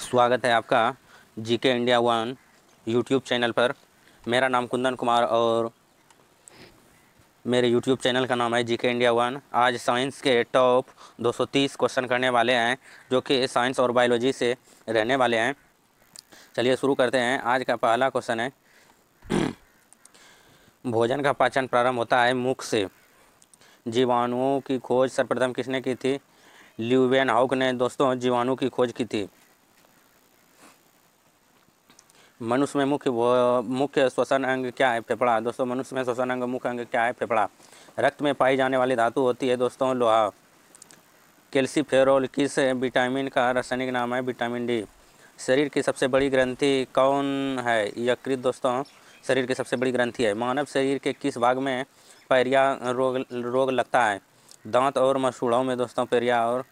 स्वागत है आपका GK India one YouTube channel पर। मेरा नाम कुंदन कुमार और मेरे यूट्यूब चैनल का नाम है जीके इंडिया वन। आज साइंस के टॉप 230 क्वेश्चन करने वाले हैं जो कि साइंस और बायोलॉजी से रहने वाले हैं। चलिए शुरू करते हैं। आज का पहला क्वेश्चन है, भोजन का पाचन प्रारंभ होता है मुख से। जीवाणुओं की खोज सर्वप्रथम किसने की थी? ल्यूवेनहाउक ने दोस्तों जीवाणु की खोज की थी। मनुष्य में मुख्य श्वसन अंग क्या है? फेफड़ा। दोस्तों मनुष्य में श्वसन अंग मुख्य अंग क्या है? फेफड़ा। रक्त में पाई जाने वाली धातु होती है दोस्तों लोहा। कैल्सीफेरोल किस विटामिन का रासायनिक नाम है? Vitamin D. शरीर की सबसे बड़ी ग्रंथि कौन है? यकृत दोस्तों शरीर की सबसे बड़ी ग्रंथि है। मानव शरीर के किस भाग में पैरिया रोग लगता है? दांत और मसूड़ों में दोस्तों पैरिया और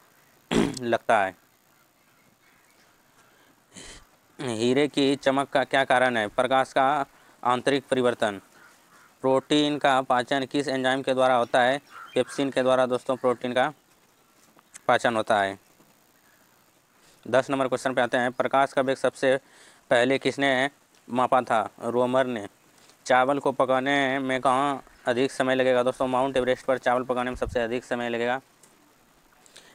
लगता है। हीरे की चमक का क्या कारण है? प्रकाश का आंतरिक परिवर्तन। प्रोटीन का पाचन किस एंजाइम के द्वारा होता है? पेप्सिन के द्वारा दोस्तों प्रोटीन का पाचन होता है। 10 नंबर क्वेश्चन पे आते हैं। प्रकाश का वेग सबसे पहले किसने मापा था? रोमर ने। चावल को पकाने में कहाँ अधिक समय लगेगा? दोस्तों माउंट एवरेस्ट पर चावल पकाने में सबसे अधिक समय लगेगा।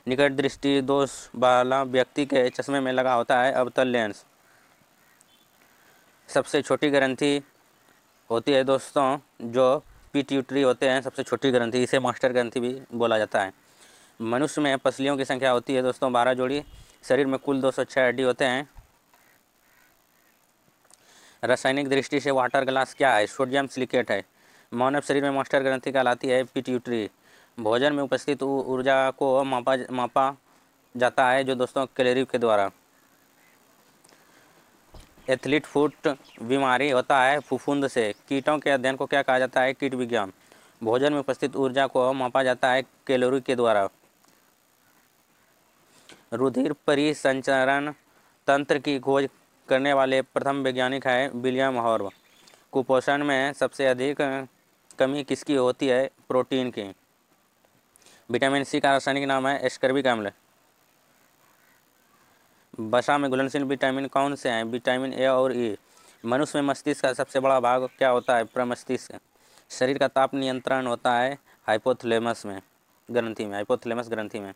निकट दृष्टि दोष वाला व्यक्ति के चश्मे में लगा होता है अवतल लेंस। सबसे छोटी ग्रंथि होती है दोस्तों जो पिट्यूटरी होते हैं, सबसे छोटी ग्रंथि, इसे मास्टर ग्रंथि भी बोला जाता है। मनुष्य में पसलियों की संख्या होती है दोस्तों 12 जोड़ी। शरीर में कुल 206 हड्डी होते हैं। रासायनिक दृष्टि से वाटर ग्लास क्या है? सोडियम सिलिकेट है। मानव शरीर में मास्टर ग्रंथि कहलाती है पिट्यूटरी। भोजन में उपस्थित ऊर्जा को मापा जाता है जो दोस्तों कैलोरी के द्वारा। एथलीट फुट बीमारी होता है फफूंद से। कीटों के अध्ययन को क्या कहा जाता है? कीट विज्ञान। भोजन में उपस्थित ऊर्जा को मापा जाता है कैलोरी के द्वारा। रुधिर परिसंचरण तंत्र की खोज करने वाले प्रथम वैज्ञानिक है विलियम हॉर्व। कुपोषण में सबसे अधिक कमी किसकी होती है? प्रोटीन की। विटामिन सी का रासायनिक नाम है एस्कर्बिक अम्ल। वसा में घुलनशील विटामिन कौन से हैं? विटामिन ए और ई। मनुष्य में मस्तिष्क का सबसे बड़ा भाग क्या होता है? प्रमस्तिष्क। शरीर का ताप नियंत्रण होता है हाइपोथैलेमस ग्रंथि में।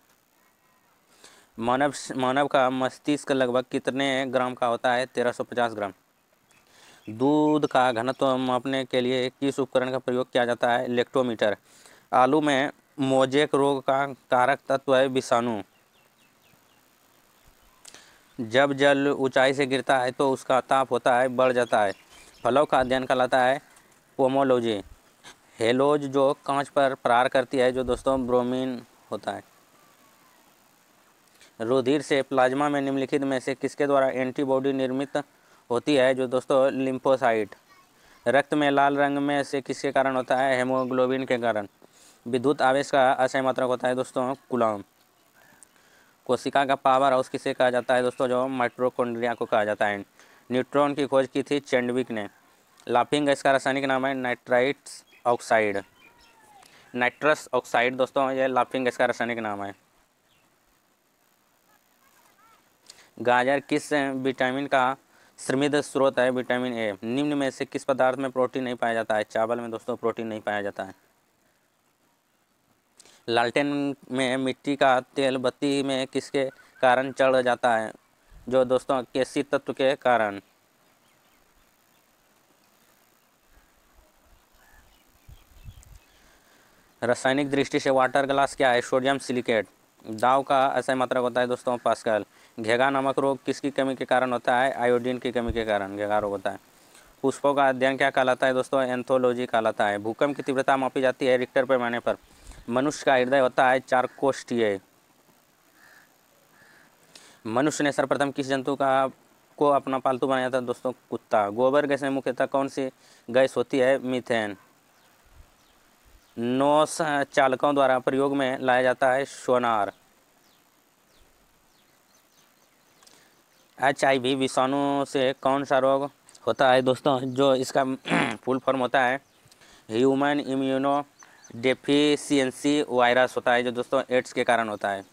मानव का मस्तिष्क लगभग कितने ग्राम का होता है? 1350 ग्राम। दूध का घनत्व मापने के लिए किस उपकरण का प्रयोग किया जाता है? लेक्टोमीटर। आलू में मोजेक रोग का कारक तत्व है विषाणु। जब जल ऊंचाई से गिरता है तो उसका ताप होता है बढ़ जाता है। फलों का अध्ययन कहलाता है पोमोलॉजी। हेलोज जो कांच पर प्रहार करती है जो दोस्तों ब्रोमीन होता है। रुधिर से प्लाज्मा में निम्नलिखित में से किसके द्वारा एंटीबॉडी निर्मित होती है? जो दोस्तों लिम्फोसाइट। रक्त में लाल रंग में से किसके कारण होता है? हेमोग्लोबिन के कारण। विद्युत आवेश का अक्षय मात्रक होता है दोस्तों कूलॉम। कोशिका का पावर हाउस किसे कहा जाता है? दोस्तों जो माइटोकॉन्ड्रिया को कहा जाता है। न्यूट्रॉन की खोज की थी चैडविक ने। लाफिंग गैस का रासायनिक नाम है नाइट्रस ऑक्साइड दोस्तों ये लाफिंग गैस का रासायनिक नाम है। गाजर किस विटामिन का समृद्ध स्रोत है? Vitamin A. निम्न में से किस पदार्थ में प्रोटीन नहीं पाया जाता है? चावल में दोस्तों प्रोटीन नहीं पाया जाता है। लालटेन में मिट्टी का तेल बत्ती में किसके कारण चढ़ जाता है? जो दोस्तों केसी तत्व के कारण। रासायनिक दृष्टि से वाटर ग्लास क्या है? Sodium silicate. दाव का अक्षय मात्रक होता है दोस्तों पास्कल। घेगा नामक रोग किसकी कमी के कारण होता है? आयोडीन की कमी के कारण घेगा रोग होता है। पुष्पों का अध्ययन क्या कहलाता है दोस्तों? एंथोलॉजी कहलाता है। भूकंप की तीव्रता मापी जाती है रिक्टर पैमाने पर। मनुष्य का हृदय होता है चारकोष्ठीय। मनुष्य ने सर्वप्रथम किस जंतु को अपना पालतू बनाया था? दोस्तों कुत्ता। गोबर गैस में मुख्यतः कौन सी गैस होती है? मीथेन। नौस चालकों द्वारा प्रयोग में लाया जाता है सोनार। HIV विषाणु से कौन सा रोग होता है दोस्तों? जो इसका फुल फॉर्म होता है ह्यूमन इम्यूनो डेफिशिएंसी वायरस होता है जो दोस्तों एड्स के कारण होता है।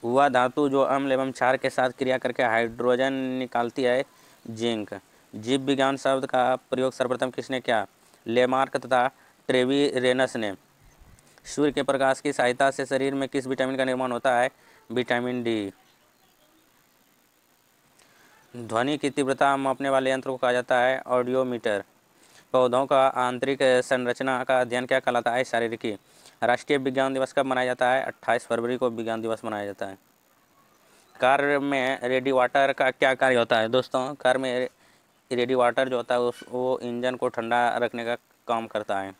वह धातु जो अम्ल एवं क्षार के साथ क्रिया करके हाइड्रोजन निकालती है, जिंक। जीव विज्ञान शब्द का प्रयोग सर्वप्रथम किसने किया? लेमार्क तथा ट्रेविरेनस ने। सूर्य के प्रकाश की सहायता से शरीर में किस विटामिन का निर्माण होता है? Vitamin D. ध्वनि की तीव्रता मापने वाले यंत्र को कहा जाता है ऑडियोमीटर। पौधों का आंतरिक संरचना का अध्ययन क्या कहलाता है? शारीरिकी। राष्ट्रीय विज्ञान दिवस कब मनाया जाता है? 28 फरवरी को विज्ञान दिवस मनाया जाता है। कार में रेडिएटर का क्या कार्य होता है? दोस्तों, कार में रेडिएटर जो होता है वो इंजन को ठंडा रखने का काम करता है।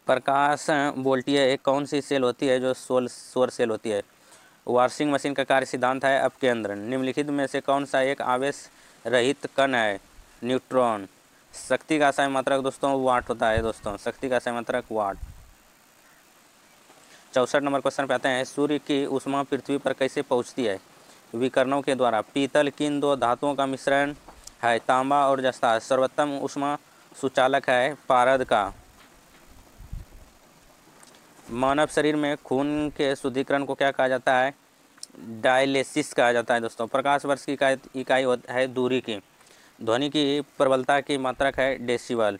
प्रकाश वोल्टीय कौन सी सेल होती है जो सौर सेल होती है? वॉशिंग मशीन का कार्य सिद्धांत है अपकेंद्र। निम्नलिखित में से कौन सा एक आवेश रहित कण है? न्यूट्रॉन। शक्ति का सही मात्रक दोस्तों वाट होता है। दोस्तों, शक्ति का सही मात्रक वाट। 64 नंबर क्वेश्चन पे आते हैं, सूर्य की ऊष्मा पृथ्वी पर कैसे पहुंचती है? विकिरणों के द्वारा। पीतल किन दो धातुओं का मिश्रण है? तांबा और जस्ता। सर्वोत्तम ऊष्मा सुचालक है पारद का। मानव शरीर में खून के शुद्धिकरण को क्या कहा जाता है? डायलिसिस कहा जाता है। दोस्तों, प्रकाश वर्ष की इकाई है दूरी की। ध्वनि की प्रबलता की मात्रक है डेसिबल।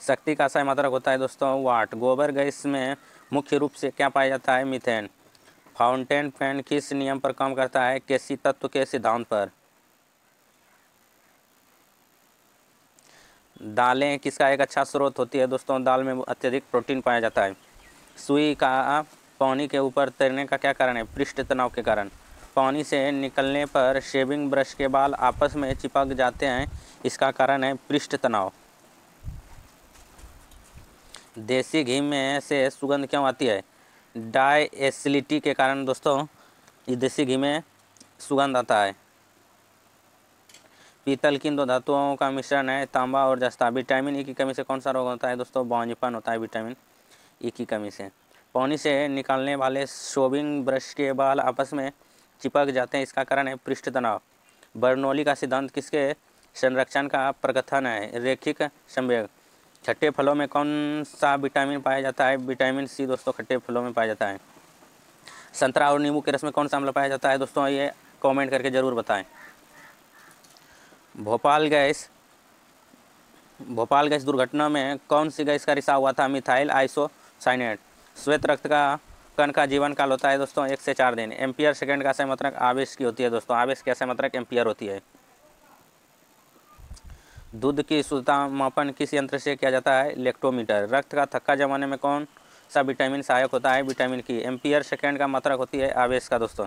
शक्ति का सही मात्रक होता है दोस्तों वाट। गोबर गैस में मुख्य रूप से क्या पाया जाता है? मीथेन। फाउंटेन पेन किस नियम पर काम करता है? केसी तत्व के सिद्धांत पर। दालें किसका एक अच्छा स्रोत होती है? दोस्तों, दाल में अत्यधिक प्रोटीन पाया जाता है। सुई का पानी के ऊपर तैरने का क्या कारण है? पृष्ठ तनाव के कारण। पानी से निकलने पर शेविंग ब्रश के बाल आपस में चिपक जाते हैं, इसका कारण है पृष्ठ तनाव। देसी घी में से सुगंध क्यों आती है? डाई एसिडिटी के कारण दोस्तों देसी घी में सुगंध आता है। पीतल किन दो धातुओं का मिश्रण है? तांबा और जस्ता। विटामिन ई की कमी से कौन सा रोग होता है? दोस्तों, बांझपन होता है विटामिन ई की कमी से। पानी से निकालने वाले शेविंग ब्रश के बाल आपस में चिपक जाते हैं, इसका कारण है पृष्ठ तनाव। बर्नौली का सिद्धांत किसके संरक्षण का प्रकथन है? रैखिक संवेग। खट्टे फलों में कौन सा विटामिन पाया जाता है? Vitamin C. दोस्तों, खट्टे फलों में पाया जाता है। संतरा और नींबू के रस में कौन सा अम्ल पाया जाता है? दोस्तों, ये कमेंट करके ज़रूर बताएं। भोपाल गैस दुर्घटना में कौन सी गैस का रिसाव हुआ था? Methyl isocyanate. श्वेत रक्त का कण का जीवन काल होता है दोस्तों 1 से 4 दिन। एम्पियर सेकंड का सही मात्रक आवेश की होती है। दोस्तों, आवेश की सही मात्रक एम्पियर होती है। दूध की शुद्धता मापन किस यंत्र से किया जाता है? इलेक्ट्रोमीटर। रक्त का थक्का जमाने में कौन सा विटामिन सहायक होता है? विटामिन की। एम्पियर सेकंड का मात्रक होती है आवेश का। दोस्तों,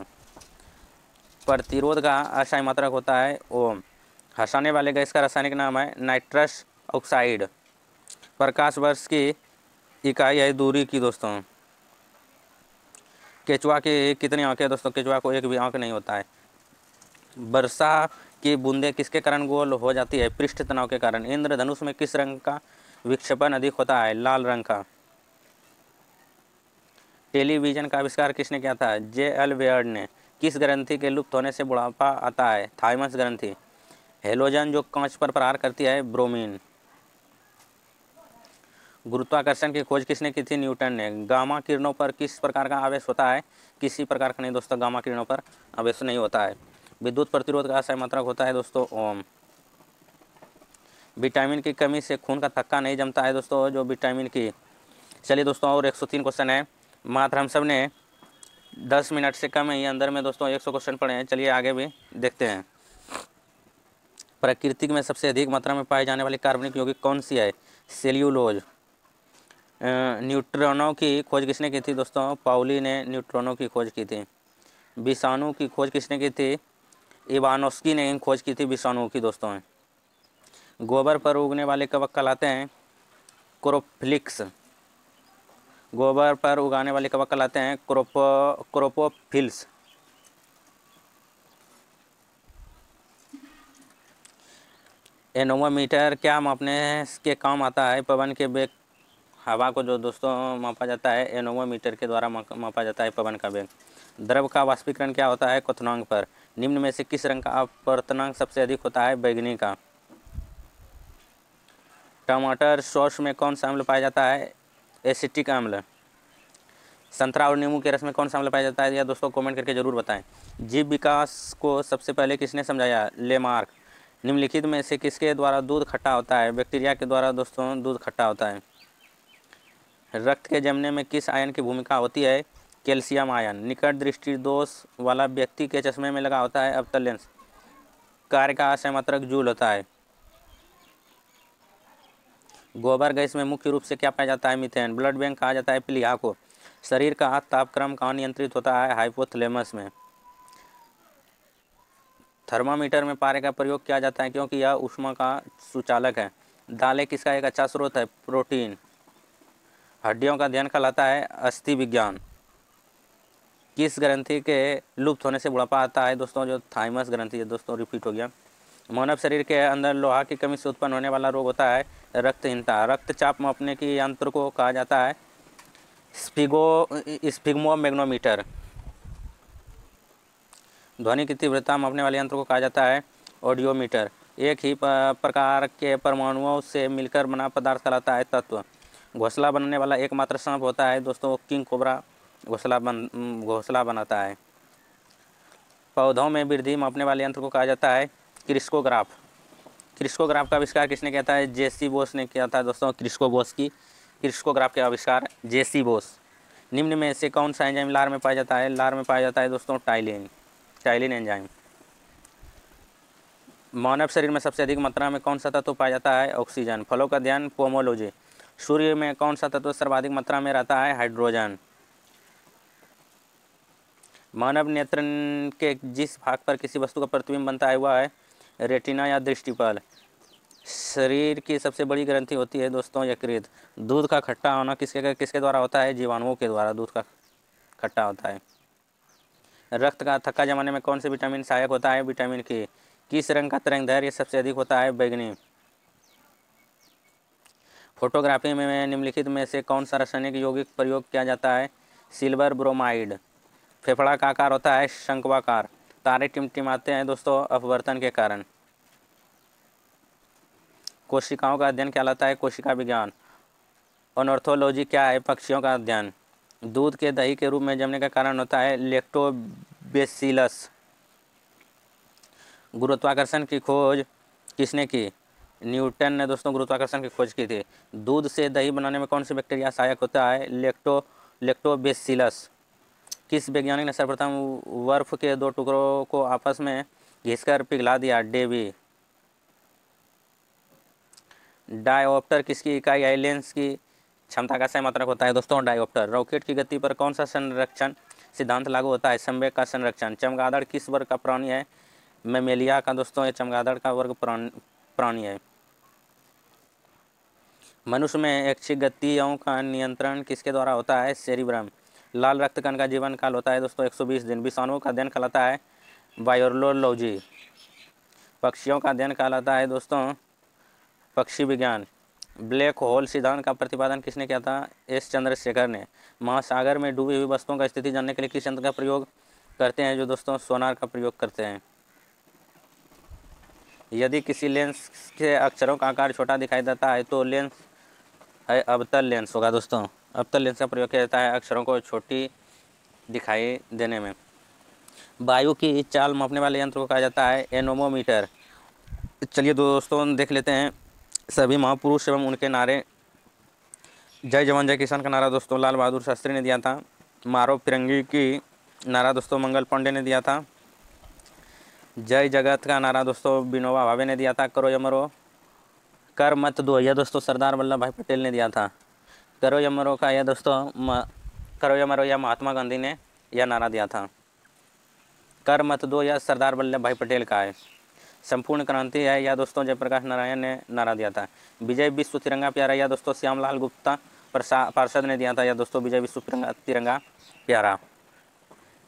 प्रतिरोध का असाई मात्रक होता है ओम। हंसाने वाले गैस का रासायनिक नाम है नाइट्रस ऑक्साइड। प्रकाश वर्ष की इकाई है दूरी की। दोस्तों, केचुआ की कितनी आंखें? दोस्तों, केचुआ को एक भी आंख नहीं होता है। वर्षा की बूंदें किसके कारण गोल हो जाती है? पृष्ठ तनाव के कारण। इंद्रधनुष में किस रंग का विक्षेपण अधिक होता है? लाल रंग का। टेलीविजन का आविष्कार किसने किया था? J.L. वेयर्ड ने। किस ग्रंथि के लुप्त होने से बुढ़ापा आता है? थाइमस ग्रंथि। हेलोजन जो कांच पर प्रहार करती है? ब्रोमीन। गुरुत्वाकर्षण की खोज किसने की थी? न्यूटन ने। गामा किरणों पर किस प्रकार का आवेश होता है? किसी प्रकार का नहीं दोस्तों, गामा किरणों पर आवेश नहीं होता है। विद्युत प्रतिरोध का सही मात्रक होता है दोस्तों ओम। विटामिन की कमी से खून का थक्का नहीं जमता है दोस्तों, जो विटामिन की। चलिए दोस्तों, और 103 क्वेश्चन है। मात्र हम सब ने 10 मिनट से कम है ये अंदर में दोस्तों 100 क्वेश्चन पढ़े हैं। चलिए आगे भी देखते हैं। प्रकृति में सबसे अधिक मात्रा में पाए जाने वाली कार्बनिक यौगिक कौन सी है? सेल्यूलोज। न्यूट्रॉनों की खोज किसने की थी? दोस्तों, पाउली ने न्यूट्रॉनों की खोज की थी। विषाणु की खोज किसने की थी? इवानोस्की ने खोज की थी विषाणु की। दोस्तों, गोबर पर उगने वाले कवक कहलाते हैं क्रोफिलिक्स। गोबर पर उगाने वाले कवक कहलाते हैं क्रोपोफिल्स। एनोमीटर क्या मापने के काम आता है? पवन के वेग। हवा को जो दोस्तों मापा जाता है एनोमीटर के द्वारा मापा जाता है पवन का वेग। द्रव का वाष्पीकरण क्या होता है? क्वथनांक पर। निम्न में से किस रंग का अपवर्तनांक सबसे अधिक होता है? बैगनी का। टमाटर सॉस में कौन सा अम्ल पाया जाता है? एसिटिक अम्ल। संतरा और नींबू के रस में कौन सा अम्ल पाया जाता है, या दोस्तों कमेंट करके जरूर बताएं। जीव विकास को सबसे पहले किसने समझाया, लेमार्क। निम्नलिखित में से किसके द्वारा दूध खट्टा होता है, बैक्टीरिया के द्वारा दोस्तों दूध खट्टा होता है। रक्त के जमने में किस आयन की भूमिका होती है, कैल्शियम आयन। निकट दृष्टि दोष वाला व्यक्ति के चश्मे में लगा होता है अवतल लेंस। कार्य का असमात्रक जूल होता है। गोबर गैस में मुख्य रूप से क्या पाया जाता है, मीथेन। ब्लड बैंक कहा जाता है प्लीहा को। शरीर का तापक्रम कहाँ नियंत्रित होता है, हाइपोथैलेमस में। थर्मामीटर में पारे का प्रयोग किया जाता है क्योंकि यह ऊष्मा का सुचालक है। दालें किसका एक अच्छा स्रोत है, प्रोटीन। हड्डियों का अध्ययन कहलाता है अस्थि विज्ञान। किस ग्रंथि के लुप्त होने से बुढ़ापा आता है, दोस्तों जो थाइमस ग्रंथि है, दोस्तों रिपीट हो गया। मानव शरीर के अंदर लोहा की कमी से उत्पन्न होने वाला रोग होता है रक्तहीनता। रक्तचाप मापने की यंत्र को कहा जाता है स्फिग्मोमैग्नोमीटर। ध्वनि की तीव्रता मापने वाले यंत्र को कहा जाता है ऑडियोमीटर। एक ही प्रकार के परमाणुओं से मिलकर बना पदार्थ कहलाता है तत्व। घोंसला बनाने वाला एकमात्र सांप होता है दोस्तों किंग कोबरा, घोंसला बनाता है। पौधों में वृद्धि मापने वाले यंत्र को कहा जाता है क्रिस्कोग्राफ। क्रिस्कोग्राफ का आविष्कार किसने किया था, जेसी बोस ने किया था दोस्तों। क्रिस्कोग्राफ के आविष्कार जेसी बोस। निम्न में से कौन सा एंजाइम लार में पाया जाता है, लार में पाया जाता है दोस्तों टाइलिन एंजाइम। मानव शरीर में सबसे अधिक मात्रा में कौन सा तत्व पाया जाता है, ऑक्सीजन। फलों का अध्ययन पोमोलॉजी। सूर्य में कौन सा तत्व सर्वाधिक मात्रा में रहता है, हाइड्रोजन। मानव नेत्र के जिस भाग पर किसी वस्तु का प्रतिबिंब बनता है वह है रेटिना या दृष्टिपल। शरीर की सबसे बड़ी ग्रंथि होती है दोस्तों यकृत। दूध का खट्टा होना किसके द्वारा होता है, जीवाणुओं के द्वारा दूध का खट्टा होता है। रक्त का थक्का जमाने में कौन से विटामिन सहायक होता है, विटामिन के। किस रंग का तरंगदैर्घ्य सबसे अधिक होता है, बैगनी। फोटोग्राफी में निम्नलिखित में से कौन सा रासायनिक यौगिक प्रयोग किया जाता है, सिल्वर ब्रोमाइड। फेफड़ा का आकार होता है शंक्वाकार। तारे टिमटिमाते हैं दोस्तों अपवर्तन के कारण। कोशिकाओं का अध्ययन कहलाता है कोशिका विज्ञान। ऑनोर्थोलॉजी क्या है, पक्षियों का अध्ययन। दूध के दही के रूप में जमने का कारण होता है लैक्टोबैसिलस। गुरुत्वाकर्षण की खोज किसने की, न्यूटन ने दोस्तों गुरुत्वाकर्षण की खोज की थी। दूध से दही बनाने में कौन सी बैक्टीरिया सहायक होता है, लैक्टोबैसिलस। किस वैज्ञानिक ने सर्वप्रथम बर्फ के दो टुकड़ों को आपस में घिसकर पिघला दिया, डेवी। डायोप्टर किसकी इकाई है, लेंस की क्षमता का सहमात्रक होता है दोस्तों डायोप्टर। रॉकेट की गति पर कौन सा संरक्षण सिद्धांत लागू होता है, संवेग का संरक्षण। चमगादड़ किस वर्ग का प्राणी है, मैमेलिया का दोस्तों, ये चमगादड़ का वर्ग प्राणी है। मनुष्य में ऐच्छिक गतियों का नियंत्रण किसके द्वारा होता है, सेरिब्रम। लाल रक्त कण का जीवन काल होता है दोस्तों 120 दिन। विषाणुओं का अध्ययन कहलाता है वायरोलॉजी। पक्षियों का अध्ययन कहलाता है दोस्तों पक्षी विज्ञान। ब्लैक होल सिद्धांत का प्रतिपादन किसने किया था, एस चंद्रशेखर ने। महासागर में डूबी हुई वस्तुओं का स्थिति जानने के लिए किस यंत्र का प्रयोग करते हैं, जो दोस्तों सोनार का प्रयोग करते हैं। यदि किसी लेंस के अक्षरों का आकार छोटा दिखाई देता है तो लेंस है अवतल लेंस होगा दोस्तों। अवतल लेंस का प्रयोग किया जाता है अक्षरों को छोटी दिखाई देने में। वायु की चाल मापने वाले यंत्र को कहा जाता है एनोमोमीटर। चलिए दोस्तों देख लेते हैं सभी महापुरुष एवं उनके नारे। जय जवान जय किसान का नारा दोस्तों लाल बहादुर शास्त्री ने दिया था। मारो फिरंगी की नारा दोस्तों मंगल पांडे ने दिया था। जय जगत का नारा दोस्तों विनोबा भावे ने दिया था। करो या मरो कर मत दो, यह दोस्तों सरदार वल्लभ भाई पटेल ने दिया था। करो या मरो का यह दोस्तों करो या मरो या महात्मा गांधी ने यह नारा दिया था। कर मत दो यह सरदार वल्लभ भाई पटेल का है। संपूर्ण क्रांति है या दोस्तों जयप्रकाश नारायण ने नारा दिया था। विजय विश्व तिरंगा प्यारा या दोस्तों श्यामलाल गुप्ता पार्षद ने दिया था या दोस्तों विजय विश्व तिरंगा प्यारा।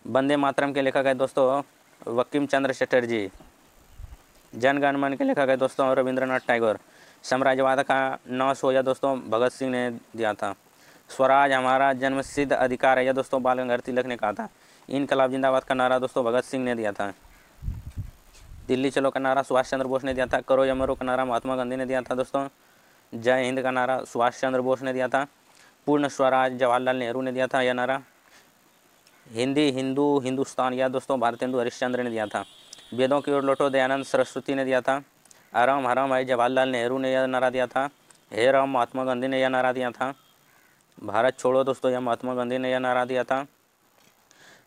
वंदे मातरम के लेखक है दोस्तों बंकिम चंद्र चटर्जी। जन गण मन के लेखक है दोस्तों रविंद्रनाथ टैगोर। साम्राज्यवाद का नाश हो या दोस्तों भगत सिंह ने दिया था। स्वराज हमारा जन्मसिद्ध अधिकार है या दोस्तों बाल गंगाधर तिलक ने कहा था। इनकलाब जिंदाबाद का नारा दोस्तों भगत सिंह ने दिया था। दिल्ली चलो का नारा सुभाष चंद्र बोस ने दिया था। करो या मरो का नारा महात्मा गांधी ने दिया था दोस्तों। जय हिंद का नारा सुभाष चंद्र बोस ने दिया था। पूर्ण स्वराज जवाहरलाल नेहरू ने दिया था यह नारा। हिंदी हिंदू हिंदुस्तान या दोस्तों भारतेंदु हरिश्चंद्र ने दिया था। वेदों की ओर लौटो दयानंद सरस्वती ने दिया था। आराम हराम है जवाहरलाल नेहरू ने यह नारा दिया था। हे राम महात्मा गांधी ने यह नारा दिया था। भारत छोड़ो दोस्तों यह महात्मा गांधी ने यह नारा दिया था।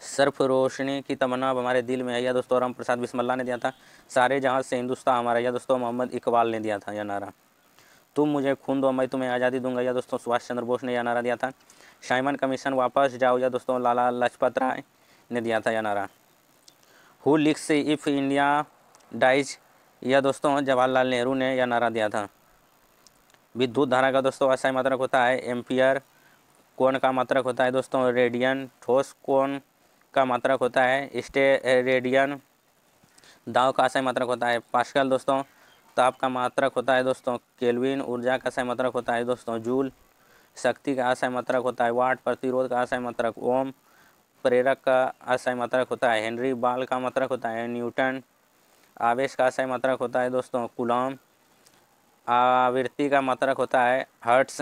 सर्फ रोशनी की तमन्ना अब हमारे दिल में है यह दोस्तों राम प्रसाद बिस्मिल्लाह ने दिया था। सारे जहां से हिंदुस्तान हमारा यह दोस्तों मोहम्मद इकबाल ने दिया था यह नारा। तुम मुझे खून दो मैं तुम्हें आज़ादी दूंगा यह दोस्तों सुभाष चंद्र बोस ने यह नारा दिया था। साइमन कमीशन वापस जाओ यह दोस्तों लाला लाजपत राय ने दिया था यह नारा। Who lives if India dies यह दोस्तों जवाहरलाल नेहरू ने यह नारा दिया था। विद्युत धारा का दोस्तों असाई मात्रक होता है एम्पियर। कोण का मात्रक होता है दोस्तों रेडियन। ठोस कोण का मात्रक होता है रेडियन। दाव का असाई मात्रक होता है पास्कल दोस्तों। ताप का मात्रक होता है दोस्तों केल्विन। ऊर्जा का असाई मात्रक होता है दोस्तों जूल। शक्ति का असाई मात्रक होता है वाट। प्रतिरोध का असाई मात्रक ओम। प्रेरक का असाई मात्रक होता है हेनरी। बाल का मात्रक होता है न्यूटन। आवेश का असाई मात्रक होता है दोस्तों कूलॉम। आवृत्ति का मात्रक होता है हर्ट्ज।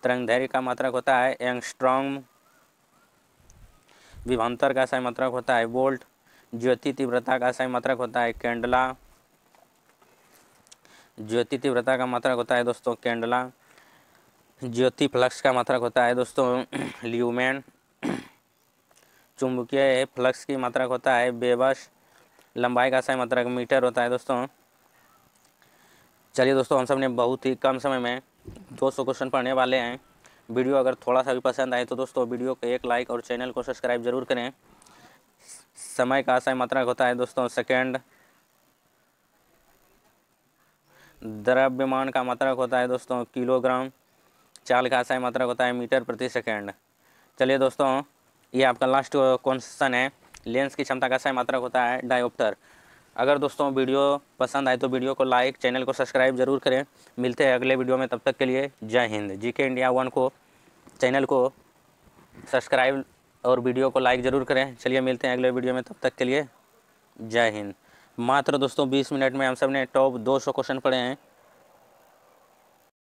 तरंगदैर्घ्य का मात्रक होता है एंगस्ट्रॉम। विभवांतर का असाई मात्रक होता है वोल्ट। ज्योति तीव्रता का असाई मात्रक होता है कैंडला। ज्योति तीव्रता का मात्रक होता है दोस्तों कैंडला। ज्योति फ्लक्स का मात्रक होता है दोस्तों ल्यूमेन। चुंबकीय फ्लक्स की मात्रक होता है बेबस। लंबाई का असाई मात्रक मीटर होता है दोस्तों। चलिए दोस्तों हम सब ने बहुत ही कम समय में 200 क्वेश्चन पढ़ने वाले हैं। वीडियो अगर थोड़ा सा भी पसंद आए तो दोस्तों वीडियो को एक लाइक और चैनल को सब्सक्राइब जरूर करें। समय का असाई मात्रक होता है दोस्तों सेकेंड। द्रव्यमान का मात्रक होता है दोस्तों किलोग्राम। चाल का असाई मात्रक होता है मीटर प्रति सेकेंड। चलिए दोस्तों ये आपका लास्ट क्वेश्चन है। लेंस की क्षमता का असाई मात्रक होता है डायोप्टर। अगर दोस्तों वीडियो पसंद आए तो वीडियो को लाइक चैनल को सब्सक्राइब जरूर करें। मिलते हैं अगले वीडियो में, तब तक के लिए जय हिंद। जीके इंडिया 1 को चैनल को सब्सक्राइब और वीडियो को लाइक ज़रूर करें। चलिए मिलते हैं अगले वीडियो में, तब तक के लिए जय हिंद। मात्र दोस्तों 20 मिनट में हम सब ने टॉप 200 क्वेश्चन पढ़े हैं।